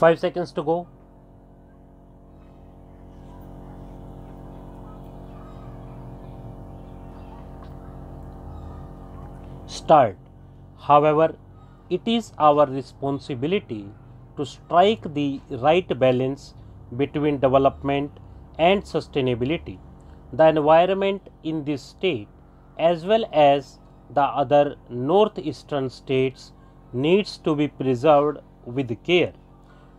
5 seconds to go. Start. However, it is our responsibility to strike the right balance between development and sustainability. The environment in this state, as well as the other northeastern states, needs to be preserved with care.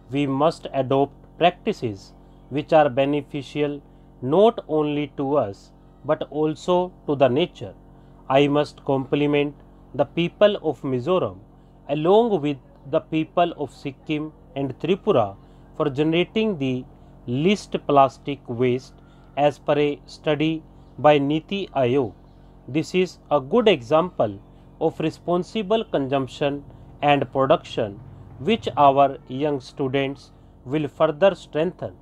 We must adopt practices which are beneficial not only to us but also to the nature. I must compliment the people of Mizoram along with the people of Sikkim and Tripura for generating the least plastic waste as per a study by Niti Aayog. This is a good example of responsible consumption and production which our young students will further strengthen.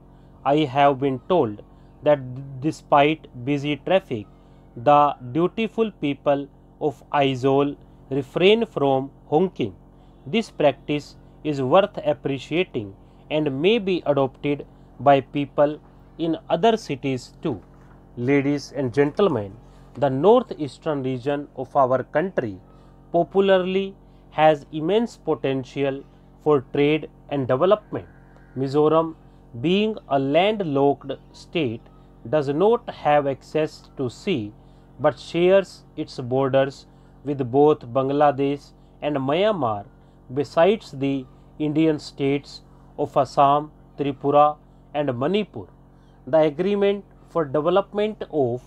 I have been told that despite busy traffic, the dutiful people of Aizawl refrain from honking. This practice is worth appreciating and may be adopted by people in other cities too. Ladies and gentlemen, the northeastern region of our country popularly has immense potential for trade and development. Mizoram, being a landlocked state, does not have access to sea but shares its borders with both Bangladesh and Myanmar, besides the Indian states of Assam, Tripura, and Manipur. The agreement for development of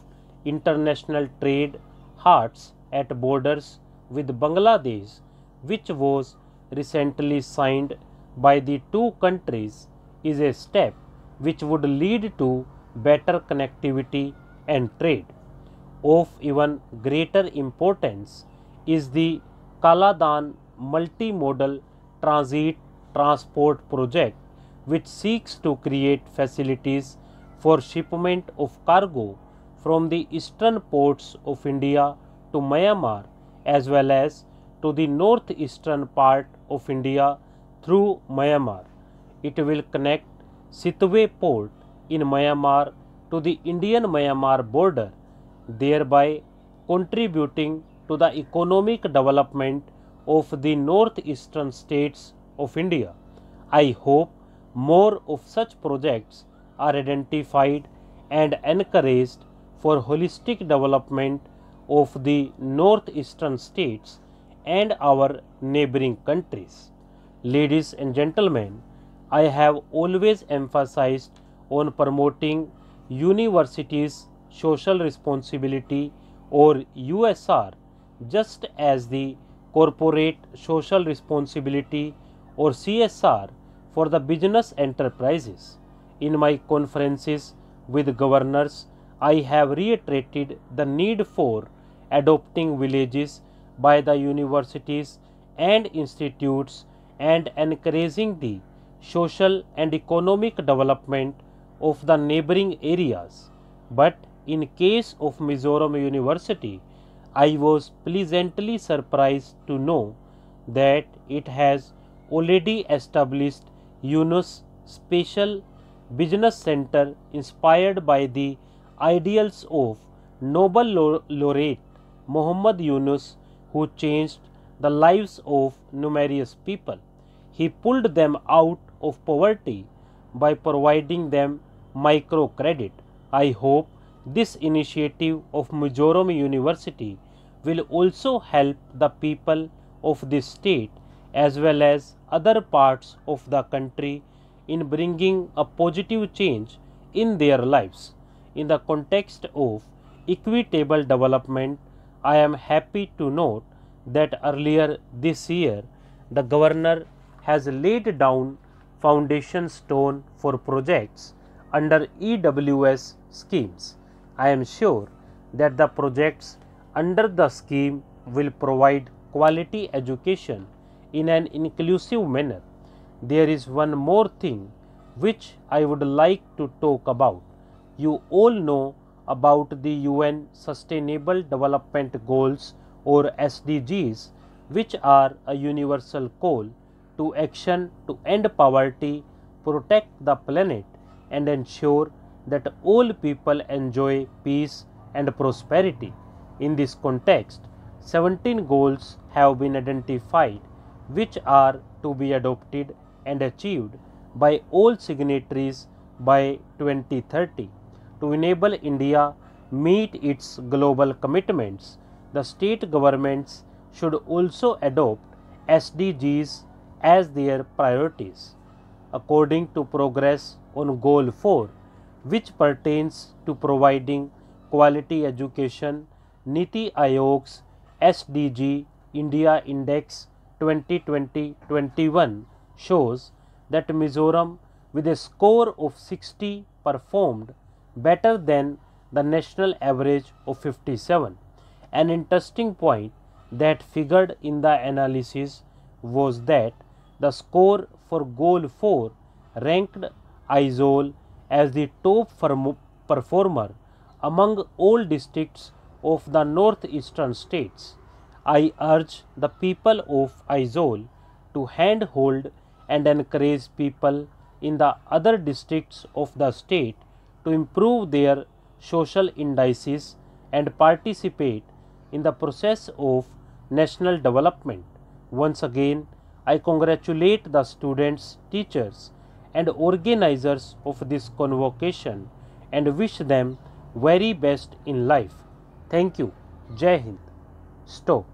international trade hearts at borders with Bangladesh, which was recently signed by the two countries, is a step which would lead to better connectivity and trade. Of even greater importance is the Kaladan multimodal transit transport project, which seeks to create facilities for shipment of cargo from the eastern ports of India to Myanmar as well as to the northeastern part of India through Myanmar. It will connect Sitwe port in Myanmar to the Indian-Myanmar border, thereby contributing to the economic development of the northeastern states of India. I hope more of such projects are identified and encouraged for holistic development of the northeastern states and our neighboring countries. Ladies and gentlemen, I have always emphasized on promoting universities' social responsibility or USR, just as the corporate social responsibility or CSR for the business enterprises. In my conferences with governors, I have reiterated the need for adopting villages by the universities and institutes and encouraging the social and economic development of the neighboring areas. But in case of Mizoram University, I was pleasantly surprised to know that it has already established Yunus Special Business Center inspired by the ideals of Nobel laureate Muhammad Yunus, who changed the lives of numerous people. He pulled them out of poverty by providing them microcredit. I hope this initiative of Mizoram University will also help the people of this state as well as other parts of the country in bringing a positive change in their lives. In the context of equitable development, I am happy to note that earlier this year the governor has laid down foundation stone for projects under EWS schemes. I am sure that the projects under the scheme will provide quality education in an inclusive manner. There is one more thing which I would like to talk about. You all know about the UN Sustainable Development Goals or SDGs, which are a universal call to action to end poverty, protect the planet, and ensure that all people enjoy peace and prosperity. In this context, 17 goals have been identified which are to be adopted and achieved by all signatories by 2030. To enable India meet its global commitments, the state governments should also adopt SDGs as their priorities. According to progress on Goal 4, which pertains to providing quality education, Niti Aayog's SDG India Index 2020-21 shows that Mizoram, with a score of 60, performed better than the national average of 57. An interesting point that figured in the analysis was that the score for Goal 4 ranked Aizawl as the top performer among all districts of the northeastern states. I urge the people of Aizawl to handhold and encourage people in the other districts of the state to improve their social indices and participate in the process of national development. Once again, I congratulate the students, teachers, and organizers of this convocation and wish them very best in life. Thank you. Jai Hind. Stop.